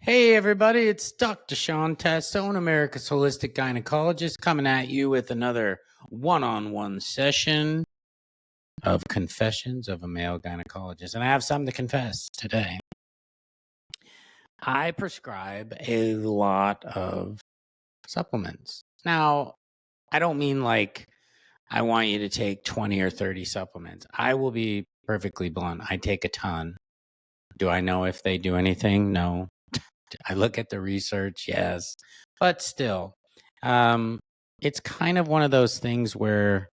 Hey everybody, it's Dr. Shawn Tassone, America's holistic gynecologist, coming at you with another one-on-one session of Confessions of a Male Gynecologist. And I have something to confess today. I prescribe a lot of supplements. Now, I don't mean like I want you to take 20 or 30 supplements. I will be perfectly blunt. I take a ton. Do I know if they do anything? No. I look at the research, yes, but still, it's kind of one of those things where,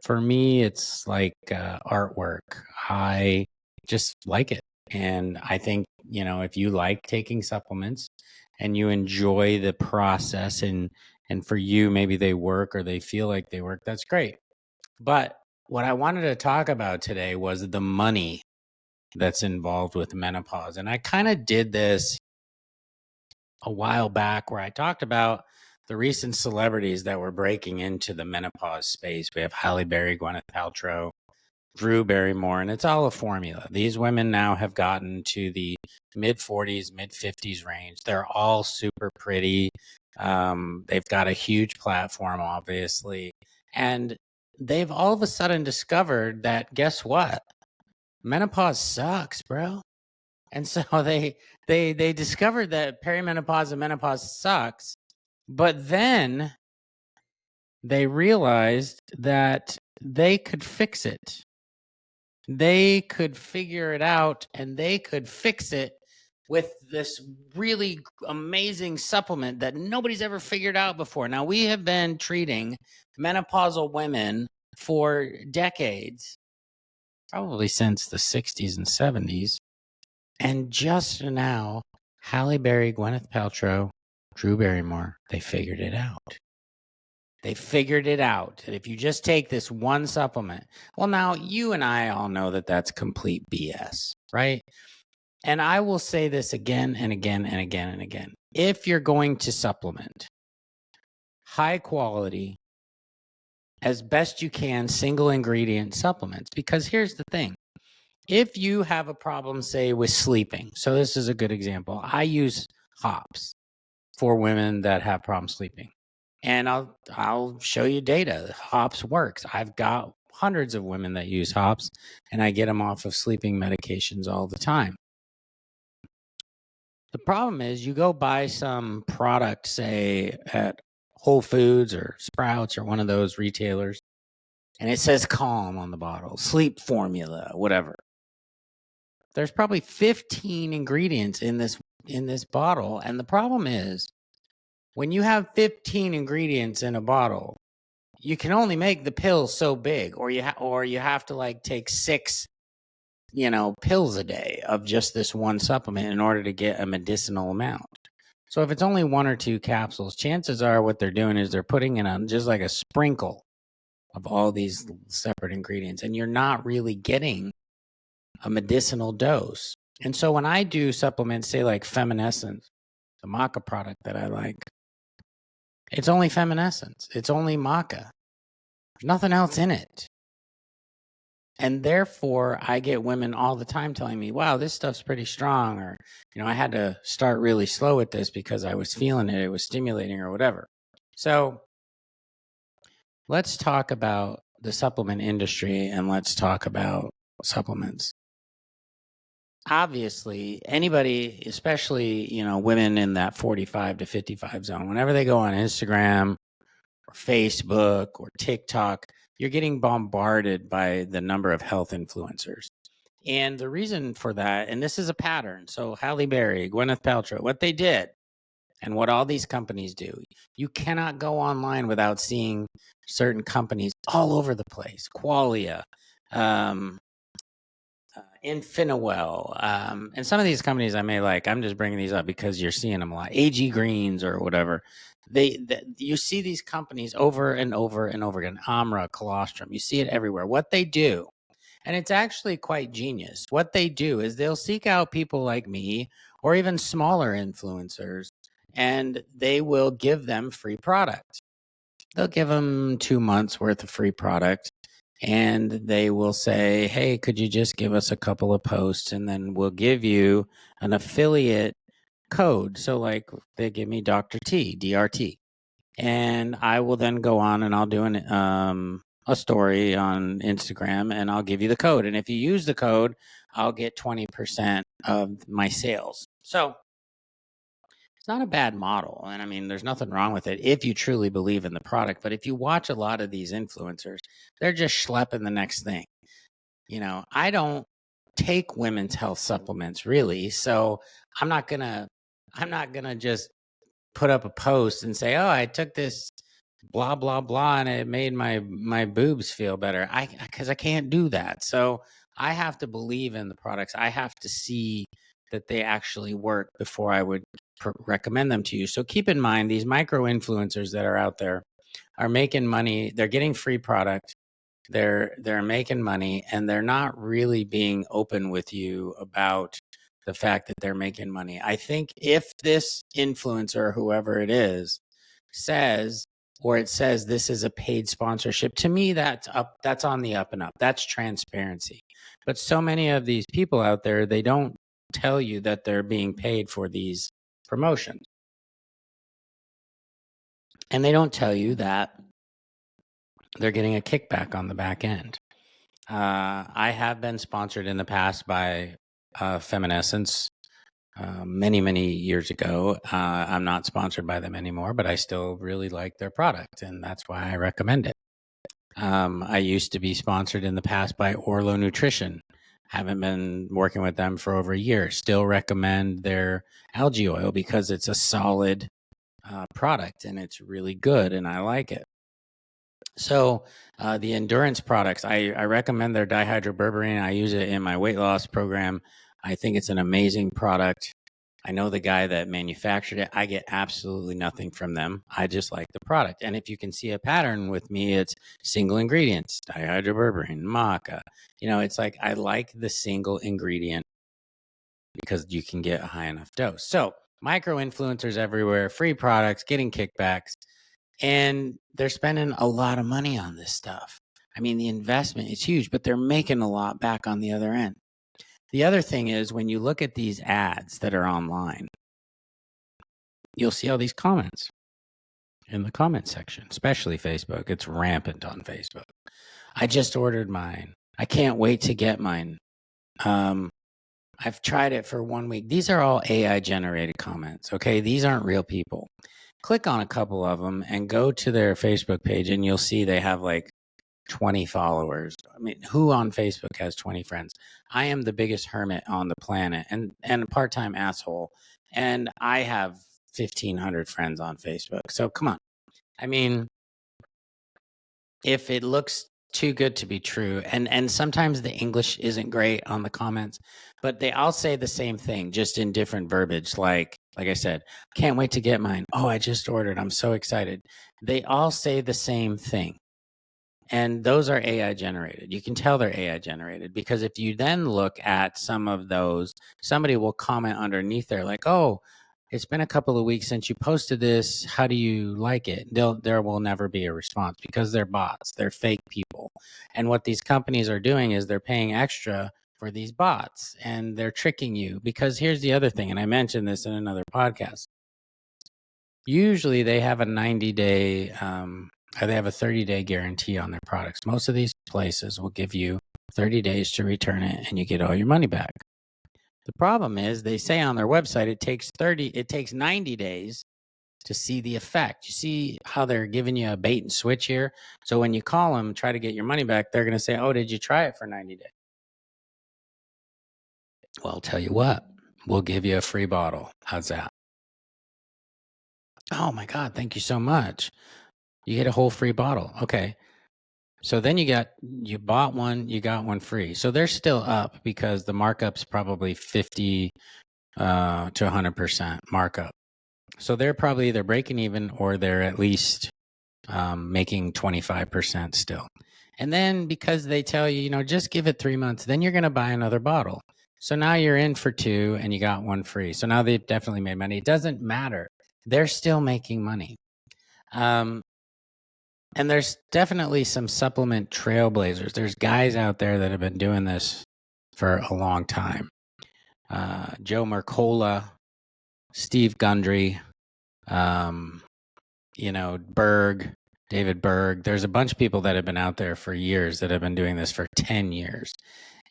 for me, it's like artwork. I just like it, and I think if you like taking supplements and you enjoy the process, and for you maybe they work or they feel like they work, that's great. But what I wanted to talk about today was the money that's involved with menopause, and I kind of did this a while back where I talked about the recent celebrities that were breaking into the menopause space. We have Halle Berry, Gwyneth Paltrow, Drew Barrymore, and it's all a formula. These women now have gotten to the mid 40s, mid 50s range. They're all super pretty. They've got a huge platform, obviously. And they've all of a sudden discovered that, guess what? Menopause sucks, bro. And so they discovered that perimenopause and menopause sucks, but then they realized that they could fix it. They could figure it out, and they could fix it with this really amazing supplement that nobody's ever figured out before. Now, we have been treating menopausal women for decades, probably since the 60s and 70s. And just now, Halle Berry, Gwyneth Paltrow, Drew Barrymore, they figured it out. They figured it out. And if you just take this one supplement, well, now you and I all know that that's complete BS, right? And I will say this again and again and again and again. If you're going to supplement high quality, as best you can, single ingredient supplements, because here's the thing. If you have a problem, say, with sleeping, so this is a good example. I use hops for women that have problems sleeping. And I'll show you data. Hops works. I've got hundreds of women that use hops, and I get them off of sleeping medications all the time. The problem is you go buy some product, say, at Whole Foods or Sprouts or one of those retailers, and it says Calm on the bottle, sleep formula, whatever. There's probably 15 ingredients in this bottle, and the problem is when you have 15 ingredients in a bottle, you can only make the pill so big, or you have to like take 6 pills a day of just this one supplement in order to get a medicinal amount. So if it's only 1 or 2 capsules, chances are what they're doing is they're putting in just like a sprinkle of all these separate ingredients, and you're not really getting a medicinal dose. And so when I do supplements, say like Feminescence, the maca product that I like, it's only Feminescence. It's only maca. There's nothing else in it. And therefore, I get women all the time telling me, wow, this stuff's pretty strong. Or, I had to start really slow with this because I was feeling it. It was stimulating or whatever. So let's talk about the supplement industry and let's talk about supplements. Obviously, anybody, especially, women in that 45 to 55 zone, whenever they go on Instagram or Facebook or TikTok, you're getting bombarded by the number of health influencers. And the reason for that, and this is a pattern. So Halle Berry, Gwyneth Paltrow, what they did and what all these companies do, you cannot go online without seeing certain companies all over the place. Qualia, Infinawell, and some of these companies I may like. I'm just bringing these up because you're seeing them a lot. AG Greens or whatever. You see these companies over and over and over again. Amra, Colostrum. You see it everywhere. What they do, and it's actually quite genius. What they do is they'll seek out people like me or even smaller influencers, and they will give them free product. They'll give them 2 months worth of free product. And they will say, hey, could you just give us a couple of posts and then we'll give you an affiliate code. So like they give me Dr. T, DRT. And I will then go on and I'll do a story on Instagram and I'll give you the code. And if you use the code, I'll get 20% of my sales. So it's not a bad model. And I mean, there's nothing wrong with it if you truly believe in the product. But if you watch a lot of these influencers, they're just schlepping the next thing. I don't take women's health supplements really. So I'm not gonna just put up a post and say, "Oh, I took this blah blah blah and it made my boobs feel better." Because I can't do that. So I have to believe in the products. I have to see that they actually work before I would recommend them to you. So keep in mind, these micro influencers that are out there are making money. They're getting free product. They're making money, and they're not really being open with you about the fact that they're making money. I think if this influencer, whoever it is, says this is a paid sponsorship, to me that's on the up and up. That's transparency. But so many of these people out there, they don't tell you that they're being paid for these promotions. And they don't tell you that they're getting a kickback on the back end. I have been sponsored in the past by Feminescence many, many years ago. I'm not sponsored by them anymore, but I still really like their product, and that's why I recommend it. I used to be sponsored in the past by Orlo Nutrition. Haven't been working with them for over a year. Still recommend their algae oil because it's a solid product and it's really good, and I like it. So the endurance products, I recommend their dihydroberberine. I use it in my weight loss program. I think it's an amazing product. I know the guy that manufactured it. I get absolutely nothing from them. I just like the product. And if you can see a pattern with me, it's single ingredients, dihydroberberine, maca. It's like I like the single ingredient because you can get a high enough dose. So micro influencers everywhere, free products, getting kickbacks. And they're spending a lot of money on this stuff. I mean, the investment is huge, but they're making a lot back on the other end. The other thing is when you look at these ads that are online, you'll see all these comments in the comment section, especially Facebook. It's rampant on Facebook. I just ordered mine. I can't wait to get mine. I've tried it for 1 week. These are all AI generated comments. Okay. These aren't real people. Click on a couple of them and go to their Facebook page and you'll see they have like 20 followers. I mean, who on Facebook has 20 friends? I am the biggest hermit on the planet and a part-time asshole. And I have 1,500 friends on Facebook. So come on. I mean, if it looks too good to be true, and sometimes the English isn't great on the comments, but they all say the same thing, just in different verbiage. Like I said, can't wait to get mine. Oh, I just ordered. I'm so excited. They all say the same thing. And those are AI generated. You can tell they're AI generated because if you then look at some of those, somebody will comment underneath there like, oh, it's been a couple of weeks since you posted this. How do you like it? There will never be a response because they're bots. They're fake people. And what these companies are doing is they're paying extra for these bots and they're tricking you because here's the other thing. And I mentioned this in another podcast. Usually they have a 90-day, they have a 30-day guarantee on their products. Most of these places will give you 30 days to return it and you get all your money back. The problem is they say on their website it takes 90 days to see the effect. You see how they're giving you a bait and switch here? So when you call them, try to get your money back, they're going to say, oh, did you try it for 90 days? Well, I'll tell you what, we'll give you a free bottle. How's that? Oh my God, thank you so much. You get a whole free bottle. Okay. So then you bought one, you got one free. So they're still up because the markup's probably 50 to 100% markup. So they're probably either breaking even or they're at least making 25% still. And then because they tell you, just give it 3 months, then you're going to buy another bottle. So now you're in for two and you got one free. So now they've definitely made money. It doesn't matter. They're still making money. And there's definitely some supplement trailblazers. There's guys out there that have been doing this for a long time. Joe Mercola Steve Gundry, um, David Berg. There's a bunch of people that have been out there for years that have been doing this for 10 years.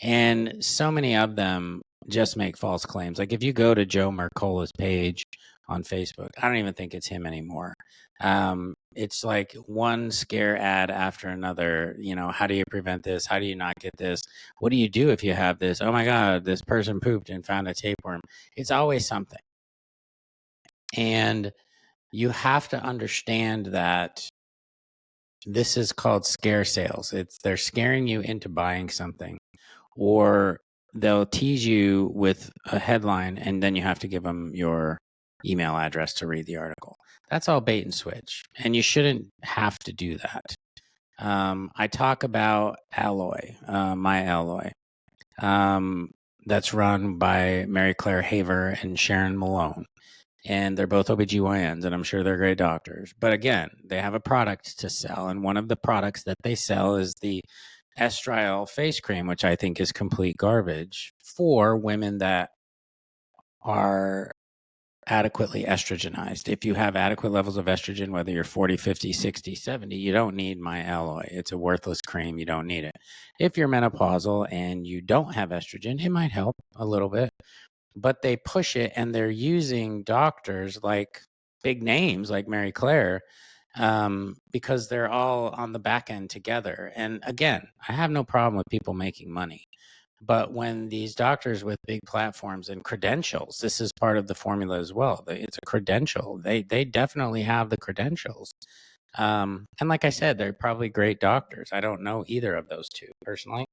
And so many of them just make false claims. Like if you go to Joe Mercola's page on Facebook, I don't even think it's him anymore. It's like one scare ad after another. How do you prevent this? How do you not get this? What do you do if you have this? Oh my God, this person pooped and found a tapeworm. It's always something. And you have to understand that this is called scare sales. They're scaring you into buying something, or they'll tease you with a headline and then you have to give them your email address to read the article. That's all bait and switch, and you shouldn't have to do that. I talk about Alloy, My Alloy, that's run by Mary Claire Haver and Sharon Malone. And they're both OBGYNs, and I'm sure they're great doctors. But again, they have a product to sell. And one of the products that they sell is the estriol face cream, which I think is complete garbage for women that are adequately estrogenized. If you have adequate levels of estrogen, whether you're 40, 50, 60, 70, you don't need My Alloy. It's a worthless cream. You don't need it. If you're menopausal and you don't have estrogen, it might help a little bit. But they push it, and they're using doctors like big names like Mary Claire, because they're all on the back end together. And again, I have no problem with people making money. But when these doctors with big platforms and credentials, this is part of the formula as well. It's a credential. They definitely have the credentials. And like I said, they're probably great doctors. I don't know either of those two personally.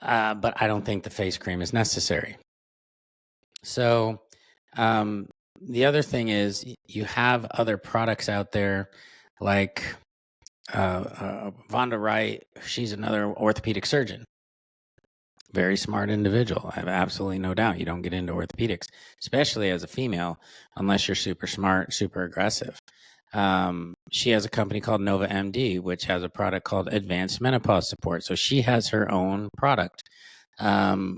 But I don't think the face cream is necessary. So the other thing is you have other products out there like Vonda Wright. She's another orthopedic surgeon. Very smart individual. I have absolutely no doubt. You don't get into orthopedics, especially as a female, unless you're super smart, super aggressive. She has a company called Nova MD, which has a product called Advanced Menopause Support. So she has her own product,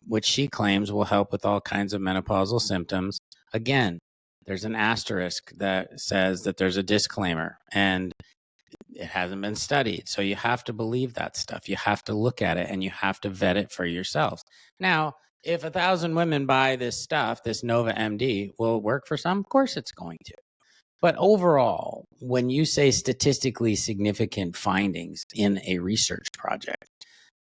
which she claims will help with all kinds of menopausal symptoms. Again, there's an asterisk that says that there's a disclaimer, and it hasn't been studied. So you have to believe that stuff. You have to look at it and you have to vet it for yourselves. Now, if 1,000 women buy this stuff, this Nova MD, will it work for some? Of course it's going to. But overall, when you say statistically significant findings in a research project,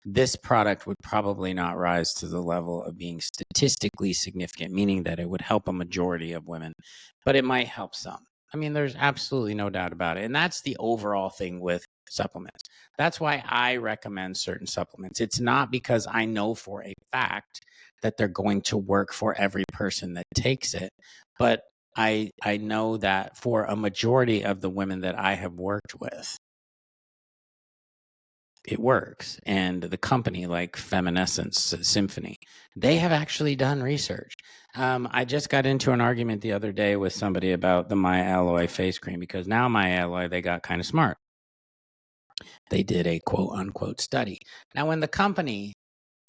this product would probably not rise to the level of being statistically significant, meaning that it would help a majority of women, but it might help some. I mean, there's absolutely no doubt about it. And that's the overall thing with supplements. That's why I recommend certain supplements. It's not because I know for a fact that they're going to work for every person that takes it, but I know that for a majority of the women that I have worked with, it works. And the company like Feminescence Symphony, they have actually done research. I just got into an argument the other day with somebody about the My Alloy face cream, because now My Alloy, they got kind of smart. They did a quote unquote study. Now, when the company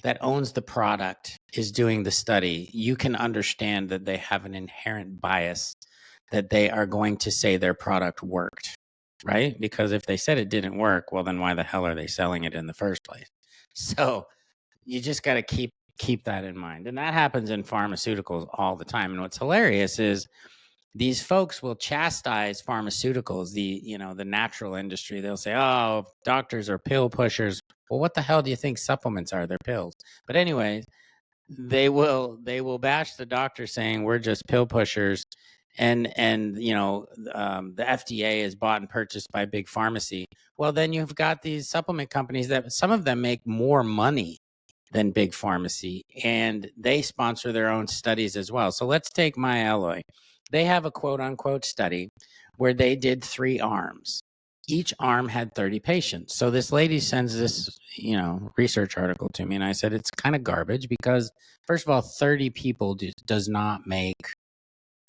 that owns the product is doing the study, you can understand that they have an inherent bias that they are going to say their product worked, right? Because if they said it didn't work, well, then why the hell are they selling it in the first place? So you just got to keep that in mind. And that happens in pharmaceuticals all the time. And what's hilarious is these folks will chastise pharmaceuticals, the natural industry. They'll say, oh, doctors are pill pushers. Well, what the hell do you think supplements are? They're pills. But anyways, they will bash the doctor saying we're just pill pushers, and the FDA is bought and purchased by big pharmacy. Well, then you've got these supplement companies that some of them make more money than big pharmacy, and they sponsor their own studies as well. So let's take My Alloy. They have a quote unquote study where they did 3 arms. Each arm had 30 patients. So this lady sends this, research article to me, and I said, it's kind of garbage because, first of all, 30 people does not make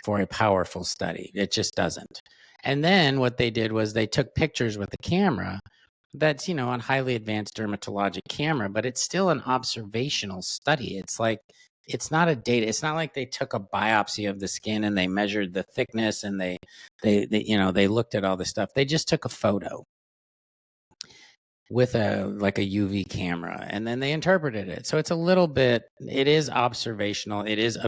for a powerful study. It just doesn't. And then what they did was they took pictures with the camera that's, on highly advanced dermatologic camera, but it's still an observational study. It's like it's not a data. It's not like they took a biopsy of the skin and they measured the thickness and they they looked at all this stuff. They just took a photo with a UV camera and then they interpreted it. So it's a little bit, it is observational. It is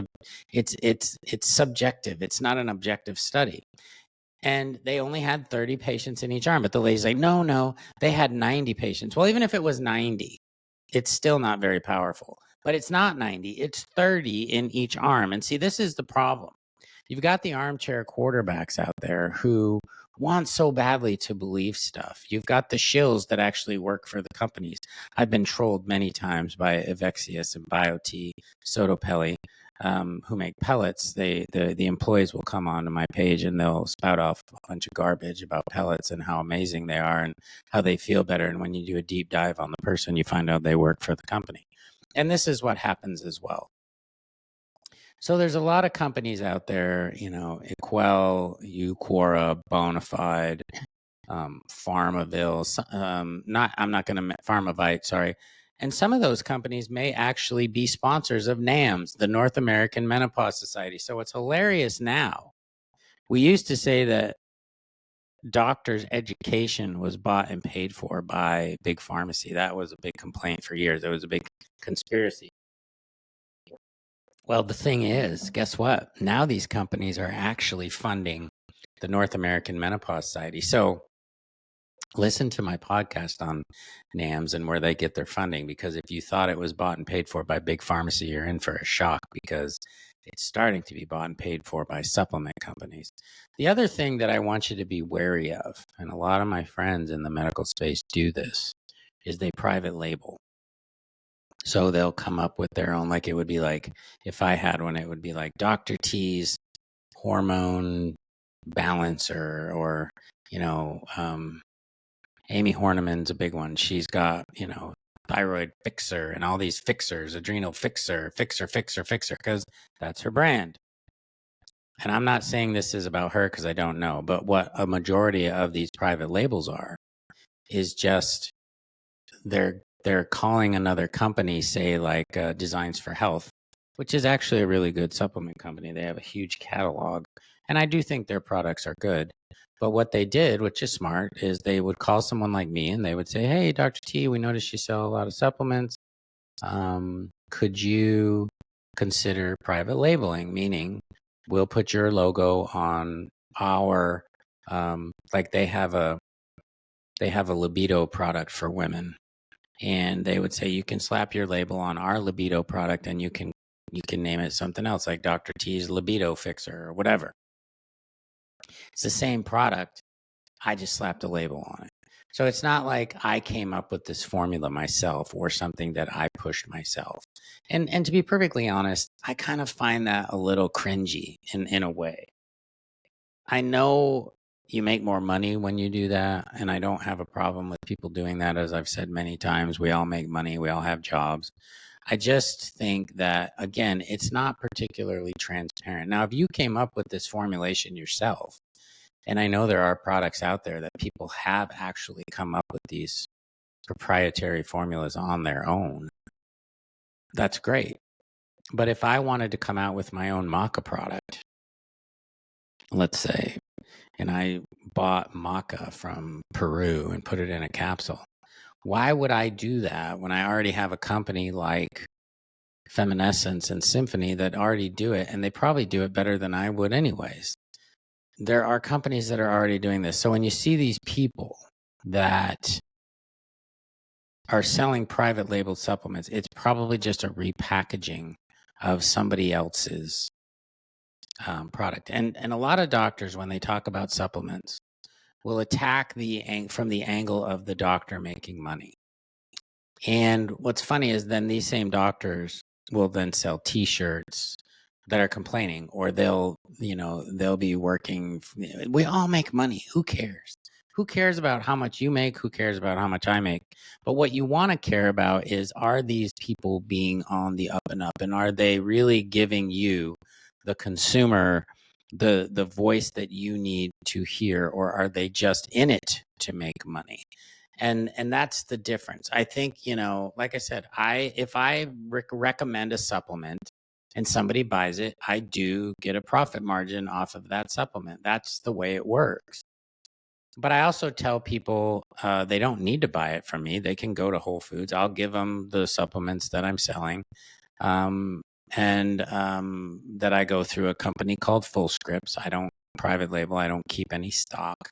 it's subjective. It's not an objective study. And they only had 30 patients in each arm. But the lady's like, no, they had 90 patients. Well, even if it was 90, it's still not very powerful. But it's not 90, it's 30 in each arm. And see, this is the problem. You've got the armchair quarterbacks out there who want so badly to believe stuff. You've got the shills that actually work for the companies. I've been trolled many times by Evexius and BioT, Sotopelli, who make pellets. The employees will come onto my page and they'll spout off a bunch of garbage about pellets and how amazing they are and how they feel better. And when you do a deep dive on the person, you find out they work for the company. And this is what happens as well. So there's a lot of companies out there, Equell, Uqora, Bonafide, Pharmaville, Pharmavite, sorry. And some of those companies may actually be sponsors of NAMS, the North American Menopause Society. So it's hilarious now. We used to say that doctors' education was bought and paid for by big pharmacy. That was a big complaint for years. It was a big conspiracy. Well, the thing is, guess what? Now these companies are actually funding the North American Menopause Society. So listen to my podcast on NAMS and where they get their funding, because if you thought it was bought and paid for by big pharmacy, you're in for a shock, because it's starting to be bought and paid for by supplement companies. The other thing that I want you to be wary of, and a lot of my friends in the medical space do this, is they private label. So they'll come up with their own, like it would be like, if I had one, it would be like Dr. T's hormone balancer, or, Amy Horniman's a big one. She's got, thyroid fixer and all these fixers, adrenal fixer, because that's her brand. And I'm not saying this is about her because I don't know, but what a majority of these private labels are is just they're calling another company, say like Designs for Health, which is actually a really good supplement company. They have a huge catalog, and I do think their products are good. But what they did, which is smart, is they would call someone like me and they would say, "Hey, Dr. T, we noticed you sell a lot of supplements. Could you consider private labeling? Meaning, we'll put your logo on our like they have a libido product for women." And they would say, you can slap your label on our libido product and you can name it something else, like Dr. T's libido fixer or whatever. It's the same product. I just slapped a label on it. So it's not like I came up with this formula myself or something that I pushed myself. And to be perfectly honest, I kind of find that a little cringy in a way. I know you make more money when you do that, and I don't have a problem with people doing that. As I've said many times, we all make money, we all have jobs. I just think that, again, it's not particularly transparent. Now, if you came up with this formulation yourself, and I know there are products out there that people have actually come up with these proprietary formulas on their own, that's great. But if I wanted to come out with my own maca product, let's say, and I bought maca from Peru and put it in a capsule, why would I do that when I already have a company like Feminescence and Symphony that already do it, and they probably do it better than I would anyways? There are companies that are already doing this. So when you see these people that are selling private labeled supplements, it's probably just a repackaging of somebody else's product. And a lot of doctors, when they talk about supplements, will attack from the angle of the doctor making money. And what's funny is then these same doctors will then sell T-shirts that are complaining, or they'll be working. We all make money. Who cares? Who cares about how much you make? Who cares about how much I make? But what you want to care about is, are these people being on the up and up? And are they really giving you, the consumer, the voice that you need to hear? Or are they just in it to make money? And that's the difference. I think, like I said, if I recommend a supplement, and somebody buys it, I do get a profit margin off of that supplement. That's the way it works. But I also tell people they don't need to buy it from me. They can go to Whole Foods. I'll give them the supplements that I'm selling, um, and that I go through a company called Full Scripts. I don't private label. I don't keep any stock.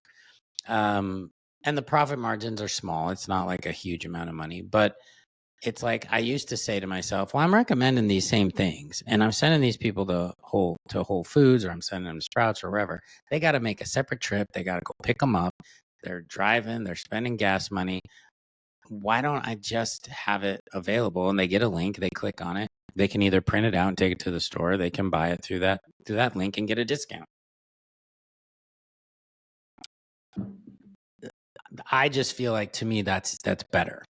Um, and the profit margins are small. It's not like a huge amount of money, but it's like I used to say to myself, well, I'm recommending these same things and I'm sending these people to Whole Foods, or I'm sending them to Sprouts or wherever. They got to make a separate trip. They got to go pick them up. They're driving, they're spending gas money. Why don't I just have it available, and they get a link, they click on it. They can either print it out and take it to the store. They can buy it through that link and get a discount. I just feel like, to me, that's better.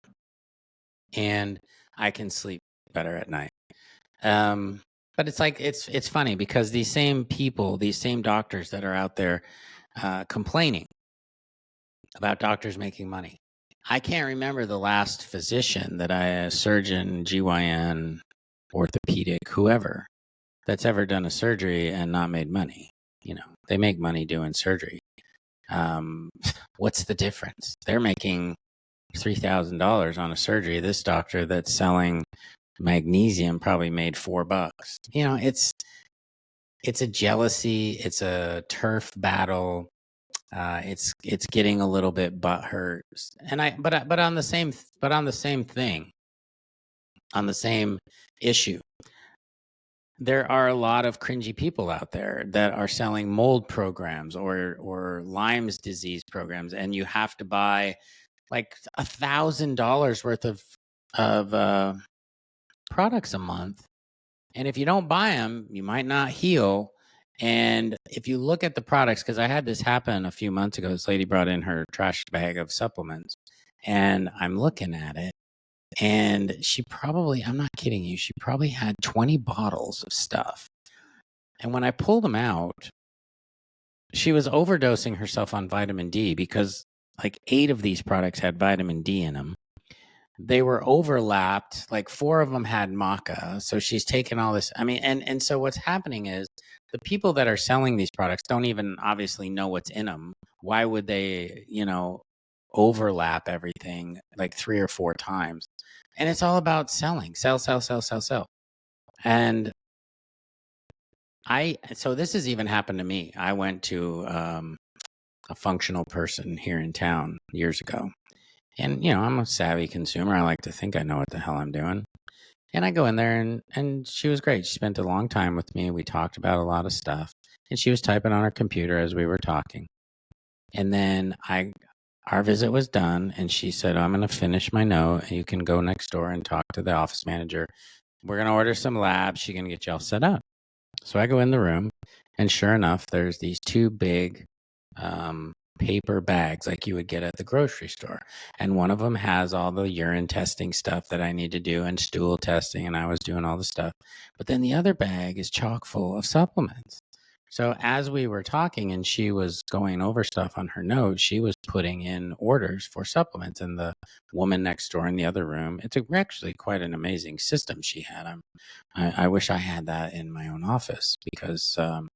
And I can sleep better at night. But it's like, it's funny because these same people, these same doctors that are out there complaining about doctors making money. I can't remember the last physician a surgeon, GYN, orthopedic, whoever, that's ever done a surgery and not made money. They make money doing surgery. What's the difference? They're making $3,000 on a surgery. This doctor that's selling magnesium probably made $4. It's a jealousy. It's a turf battle. It's getting a little bit butthurt. But on the same thing, on the same issue, there are a lot of cringy people out there that are selling mold programs or Lyme's disease programs, and you have to buy like $1,000 worth of products a month. And if you don't buy them, you might not heal. And if you look at the products, because I had this happen a few months ago, this lady brought in her trash bag of supplements, and I'm looking at it, and I'm not kidding you, she probably had 20 bottles of stuff. And when I pulled them out, she was overdosing herself on vitamin D, because like 8 of these products had vitamin D in them. They were overlapped, like 4 of them had maca. So she's taken all this. I mean, and so what's happening is the people that are selling these products don't even obviously know what's in them. Why would they, overlap everything like 3 or 4 times? And it's all about selling, sell. And so this has even happened to me. I went to a functional person here in town years ago. And, I'm a savvy consumer. I like to think I know what the hell I'm doing. And I go in there, and she was great. She spent a long time with me. We talked about a lot of stuff. And she was typing on her computer as we were talking. And then our visit was done, and she said, I'm going to finish my note, and you can go next door and talk to the office manager. We're going to order some labs. She's going to get you all set up. So I go in the room, and sure enough, there's these 2 big paper bags like you would get at the grocery store. And one of them has all the urine testing stuff that I need to do and stool testing. And I was doing all the stuff. But then the other bag is chock full of supplements. So as we were talking and she was going over stuff on her note, she was putting in orders for supplements. And the woman next door in the other room, it's actually quite an amazing system she had. I wish I had that in my own office, because it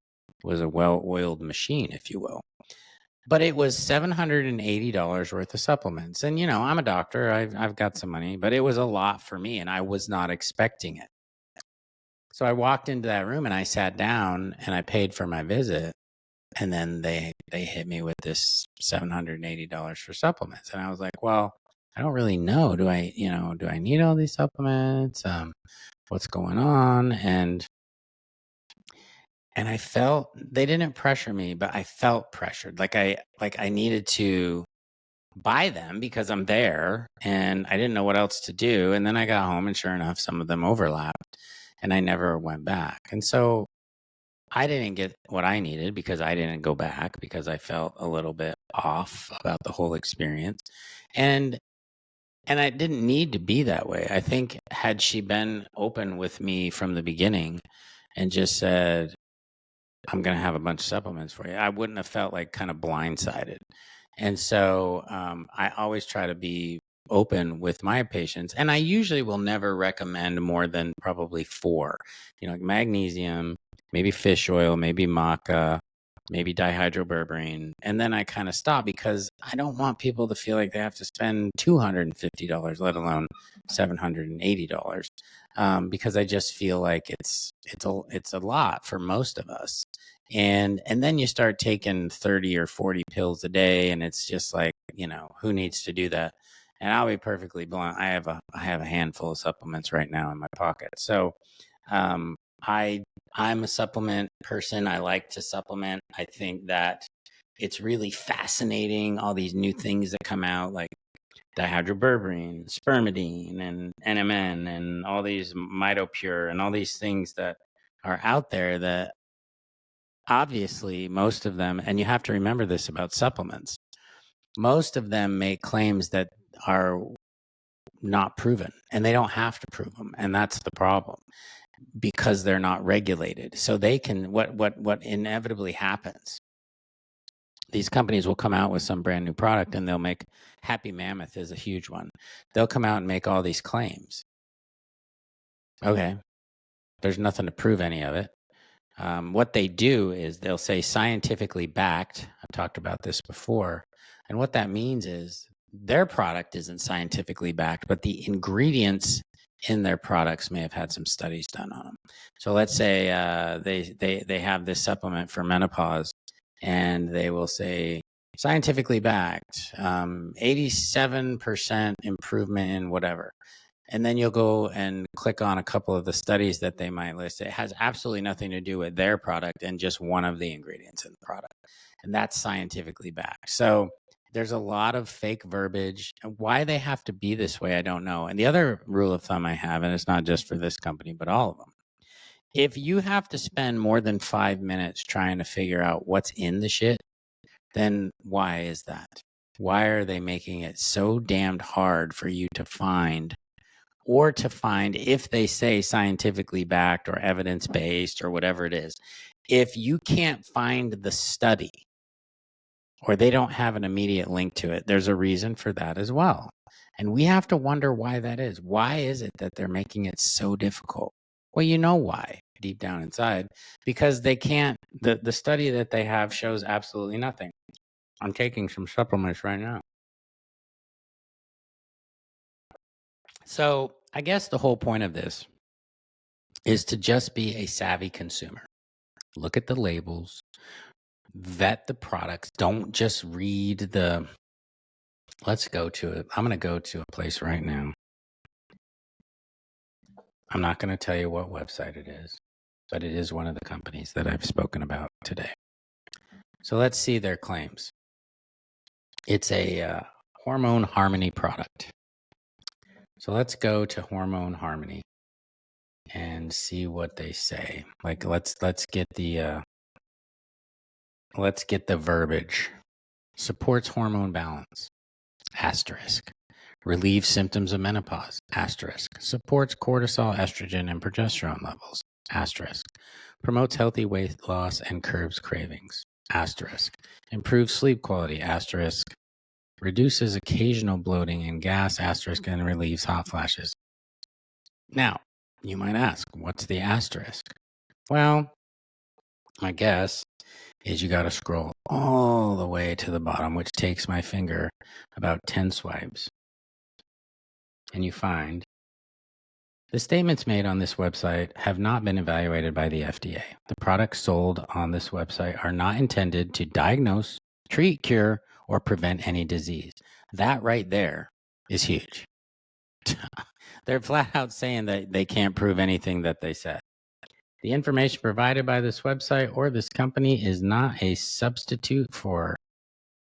was a well-oiled machine, if you will. But it was $780 worth of supplements. And, I'm a doctor. I've got some money, but it was a lot for me, and I was not expecting it. So I walked into that room and I sat down and I paid for my visit. And then they hit me with this $780 for supplements. And I was like, well, I don't really know. Do I need all these supplements? What's going on? And I felt they didn't pressure me, but I felt pressured. Like I needed to buy them because I'm there and I didn't know what else to do. And then I got home and sure enough, some of them overlapped and I never went back. And so I didn't get what I needed because I didn't go back, because I felt a little bit off about the whole experience. And I didn't need to be that way. I think had she been open with me from the beginning and just said, I'm going to have a bunch of supplements for you, I wouldn't have felt like kind of blindsided. And so I always try to be open with my patients, and I usually will never recommend more than probably 4, like magnesium, maybe fish oil, maybe maca, maybe dihydroberberine. And then I kind of stop because I don't want people to feel like they have to spend $250, let alone $780. Because I just feel like it's a lot for most of us. And then you start taking 30 or 40 pills a day, and it's just like, who needs to do that? And I'll be perfectly blunt. I have a handful of supplements right now in my pocket. So I'm a supplement person. I like to supplement. I think that it's really fascinating, all these new things that come out, like dihydroberberine, spermidine, and NMN, and all these mitopure, and all these things that are out there that obviously most of them, and you have to remember this about supplements, most of them make claims that are not proven, and they don't have to prove them. And that's the problem, because they're not regulated. So they can, what inevitably happens, these companies will come out with some brand new product, and they'll make, Happy Mammoth is a huge one. They'll come out and make all these claims. Okay. There's nothing to prove any of it. What they do is they'll say scientifically backed. I've talked about this before. And what that means is their product isn't scientifically backed, but the ingredients in their products may have had some studies done on them. So let's say they have this supplement for menopause, and they will say scientifically backed, 87% improvement in whatever. And then you'll go and click on a couple of the studies that they might list. It has absolutely nothing to do with their product and just one of the ingredients in the product. And that's scientifically backed. So there's a lot of fake verbiage. Why they have to be this way, I don't know. And the other rule of thumb I have, and it's not just for this company, but all of them, if you have to spend more than 5 minutes trying to figure out what's in the shit, then why is that? Why are they making it so damned hard for you to find, or to find, if they say scientifically backed or evidence-based or whatever it is, if you can't find the study, or they don't have an immediate link to it, there's a reason for that as well. And we have to wonder why that is. Why is it that they're making it so difficult? Well, you know why, deep down inside, because they can't, the study that they have shows absolutely nothing. I'm taking some supplements right now. So I guess the whole point of this is to just be a savvy consumer. Look at the labels, vet the products. Don't just read the, let's go to it. I'm going to go to a place right now. I'm not going to tell you what website it is, but it is one of the companies that I've spoken about today. So let's see their claims. It's a hormone harmony product. So let's go to Hormone Harmony and see what they say. Like let's get the verbiage. Supports hormone balance. Asterisk. Relieves symptoms of menopause. Asterisk. Supports cortisol, estrogen, and progesterone levels. Asterisk. Promotes healthy weight loss and curbs cravings. Asterisk. Improves sleep quality. Asterisk. Reduces occasional bloating and gas. Asterisk. And relieves hot flashes. Now, you might ask, what's the asterisk? Well, my guess is you got to scroll all the way to the bottom, which takes my finger about 10 swipes. And you find the statements made on this website have not been evaluated by the FDA. The products sold on this website are not intended to diagnose, treat, cure, or prevent any disease. That right there is huge. They're flat out saying that they can't prove anything that they said. The information provided by this website or this company is not a substitute for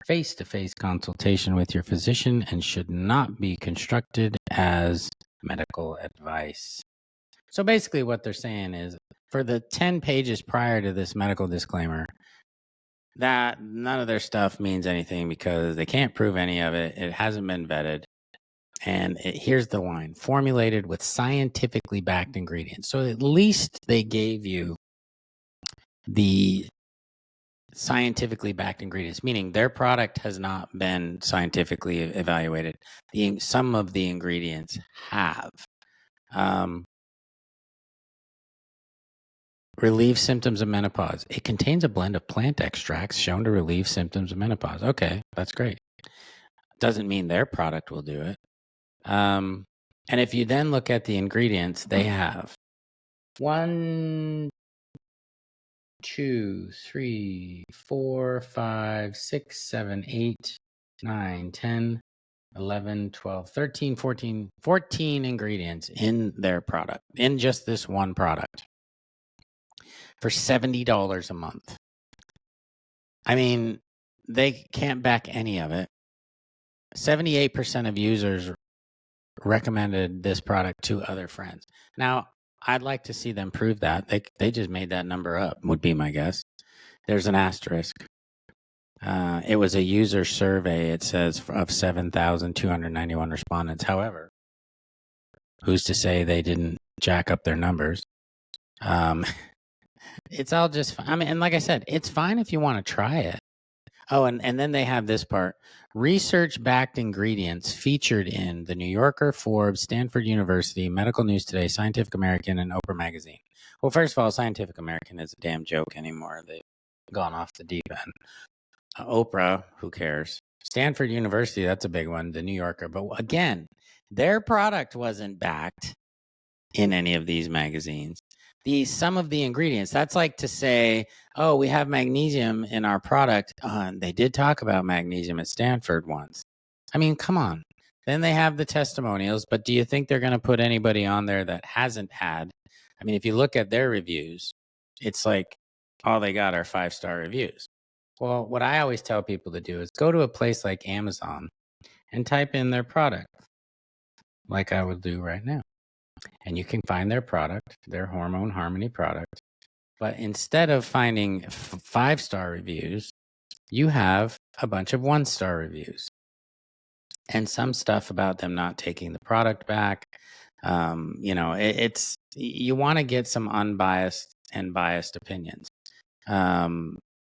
face-to-face consultation with your physician and should not be construed as medical advice. So basically what they're saying is, for the 10 pages prior to this medical disclaimer, that none of their stuff means anything because they can't prove any of it. It hasn't been vetted. And here's the line: formulated with scientifically backed ingredients. So at least they gave you the scientifically backed ingredients, meaning their product has not been scientifically evaluated. Some of the ingredients have. Relieve symptoms of menopause. It contains a blend of plant extracts shown to relieve symptoms of menopause. Okay, that's great. Doesn't mean their product will do it. And if you then look at the ingredients, they have 1, 2, 3, 4, 5, 6, 7, 8, 9, 10, 11, 12, 13, 14 ingredients in their product, in just this one product, for $70 a month. I mean, they can't back any of it. 78% of users recommended this product to other friends. Now, I'd like to see them prove that. They just made that number up, would be my guess. There's an asterisk. It was a user survey, it says, of 7,291 respondents. However, who's to say they didn't jack up their numbers? It's all just, I mean, and like I said, it's fine if you want to try it. Oh, and then they have this part. Research-backed ingredients featured in The New Yorker, Forbes, Stanford University, Medical News Today, Scientific American, and Oprah Magazine. Well, first of all, Scientific American is a damn joke anymore. They've gone off the deep end. Oprah, who cares? Stanford University, that's a big one. The New Yorker. But again, their product wasn't backed in any of these magazines. Some of the ingredients, that's like to say, oh, we have magnesium in our product. They did talk about magnesium at Stanford once. I mean, come on. Then they have the testimonials, but do you think they're going to put anybody on there that hasn't had? I mean, if you look at their reviews, it's like all they got are 5-star reviews. Well, what I always tell people to do is go to a place like Amazon and type in their product, like I would do right now. And you can find their product, their Hormone Harmony product. But instead of finding 5-star reviews, you have a bunch of 1-star reviews and some stuff about them not taking the product back. It's you want to get some unbiased and biased opinions.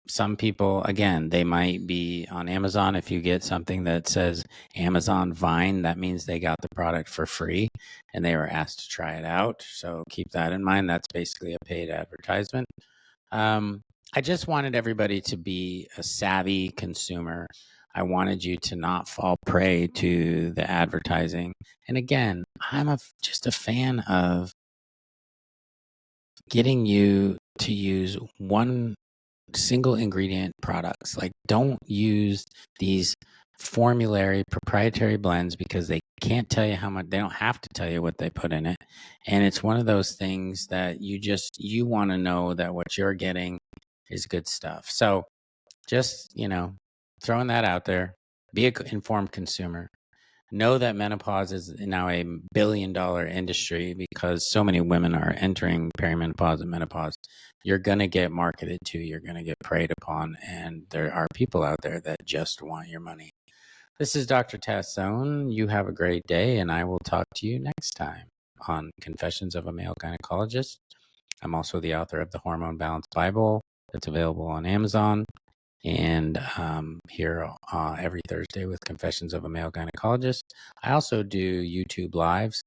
Some people, again, they might be on Amazon. If you get something that says Amazon Vine, that means they got the product for free and they were asked to try it out. So keep that in mind. That's basically a paid advertisement. I just wanted everybody to be a savvy consumer. I wanted you to not fall prey to the advertising. And again, I'm just a fan of getting you to use one single ingredient products. Like, don't use these formulary proprietary blends because they can't tell you how much. They don't have to tell you what they put in it. And it's one of those things that you want to know that what you're getting is good stuff. So just, throwing that out there, be an informed consumer. Know that menopause is now a billion-dollar industry because so many women are entering perimenopause and menopause. You're going to get marketed to, you're going to get preyed upon, and there are people out there that just want your money. This is Dr. Tassone. You have a great day, and I will talk to you next time on Confessions of a Male Gynecologist. I'm also the author of the Hormone Balance Bible that's available on Amazon. And here every Thursday with Confessions of a Male Gynecologist. I also do YouTube lives,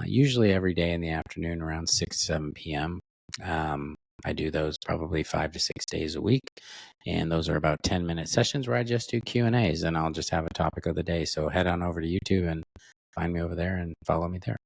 usually every day in the afternoon around 6, 7 p.m. I do those probably 5 to 6 days a week. And those are about 10-minute sessions where I just do Q&As and I'll just have a topic of the day. So head on over to YouTube and find me over there and follow me there.